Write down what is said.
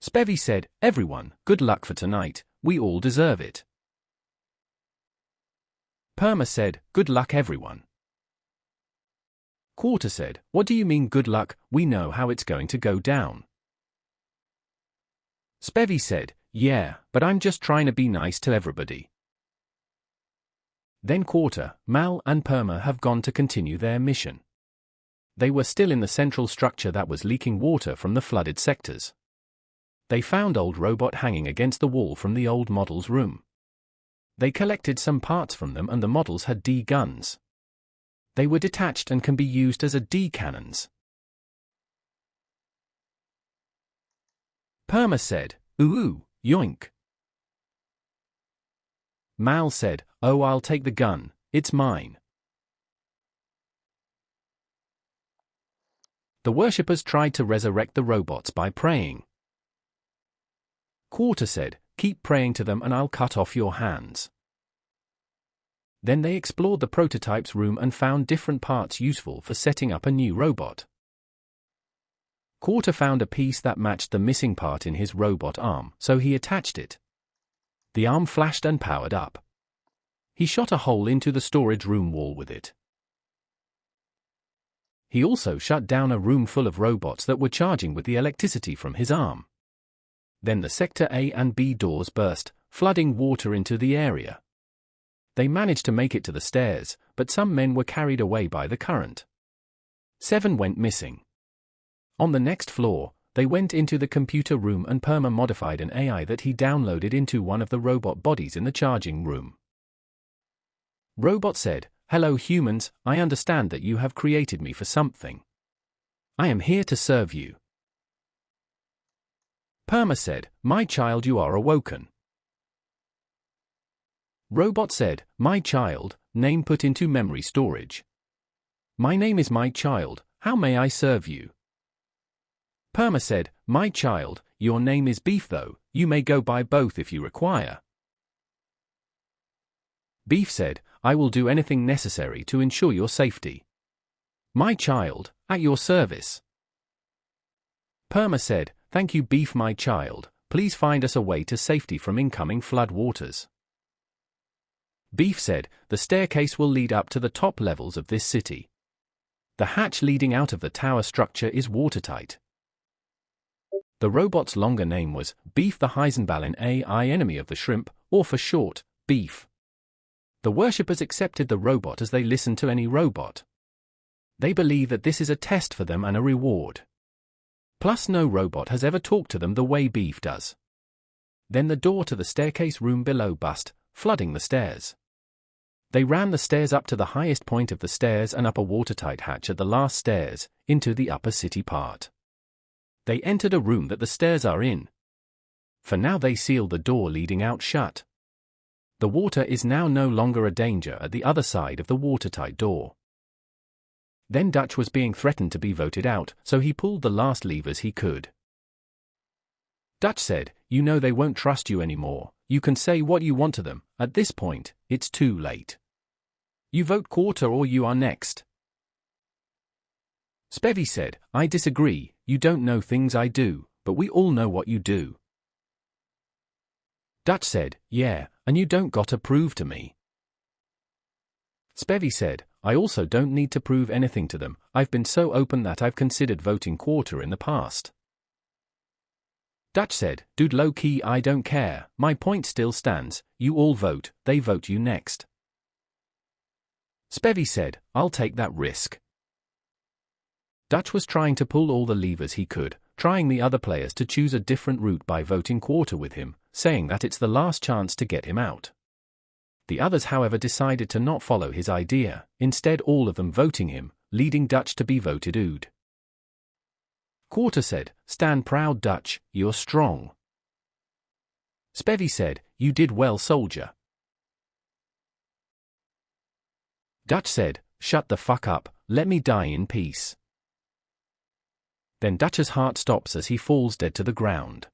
Spevy said, "Everyone, good luck for tonight, we all deserve it." Perma said, "Good luck everyone." Quarter said, "What do you mean good luck? We know how it's going to go down." Spevy said, "Yeah, but I'm just trying to be nice to everybody." Then Quarter, Mal and Perma have gone to continue their mission. They were still in the central structure that was leaking water from the flooded sectors. They found old robot hanging against the wall from the old model's room. They collected some parts from them and the models had D guns. They were detached and can be used as D cannons. Perma said, "Ooh, yoink." Mal said, "Oh, I'll take the gun, it's mine." The worshippers tried to resurrect the robots by praying. Quarter said, "Keep praying to them and I'll cut off your hands." Then they explored the prototype's room and found different parts useful for setting up a new robot. Quarter found a piece that matched the missing part in his robot arm, so he attached it. The arm flashed and powered up. He shot a hole into the storage room wall with it. He also shut down a room full of robots that were charging with the electricity from his arm. Then the Sector A and B doors burst, flooding water into the area. They managed to make it to the stairs, but some men were carried away by the current. 7 went missing. On the next floor, they went into the computer room and Perma modified an AI that he downloaded into one of the robot bodies in the charging room. Robot said, "Hello humans, I understand that you have created me for something. I am here to serve you." Perma said, "My child, you are awoken." Robot said, "My child, name put into memory storage." "My name is my child, how may I serve you?" Perma said, "My child, your name is Beef though, you may go by both if you require." Beef said, "I will do anything necessary to ensure your safety. My child, at your service." Perma said, "Thank you Beef my child, please find us a way to safety from incoming flood waters." Beef said, "The staircase will lead up to the top levels of this city. The hatch leading out of the tower structure is watertight." The robot's longer name was Beef the Heisenballen AI enemy of the shrimp, or for short, Beef. The worshippers accepted the robot as they listen to any robot. They believe that this is a test for them and a reward. Plus no robot has ever talked to them the way Beef does. Then the door to the staircase room below burst, flooding the stairs. They ran the stairs up to the highest point of the stairs and up a watertight hatch at the last stairs, into the upper city part. They entered a room that the stairs are in. For now they sealed the door leading out shut. The water is now no longer a danger at the other side of the watertight door. Then Dutch was being threatened to be voted out, so he pulled the last levers he could. Dutch said, "You know they won't trust you anymore, you can say what you want to them, at this point, it's too late. You vote Quarter or you are next." Spevy said, "I disagree, you don't know things I do, but we all know what you do." Dutch said, "Yeah, and you don't gotta prove to me." Spevy said, "I also don't need to prove anything to them, I've been so open that I've considered voting Quarter in the past." Dutch said, "Dude low-key I don't care, my point still stands, you all vote, they vote you next." Spevy said, "I'll take that risk." Dutch was trying to pull all the levers he could, trying the other players to choose a different route by voting Quarter with him, saying that it's the last chance to get him out. The others however decided to not follow his idea, instead all of them voting him, leading Dutch to be voted ood. Quarter said, "Stand proud Dutch, you're strong." Spevy said, "You did well soldier." Dutch said, "Shut the fuck up, let me die in peace." Then Dutch's heart stops as he falls dead to the ground.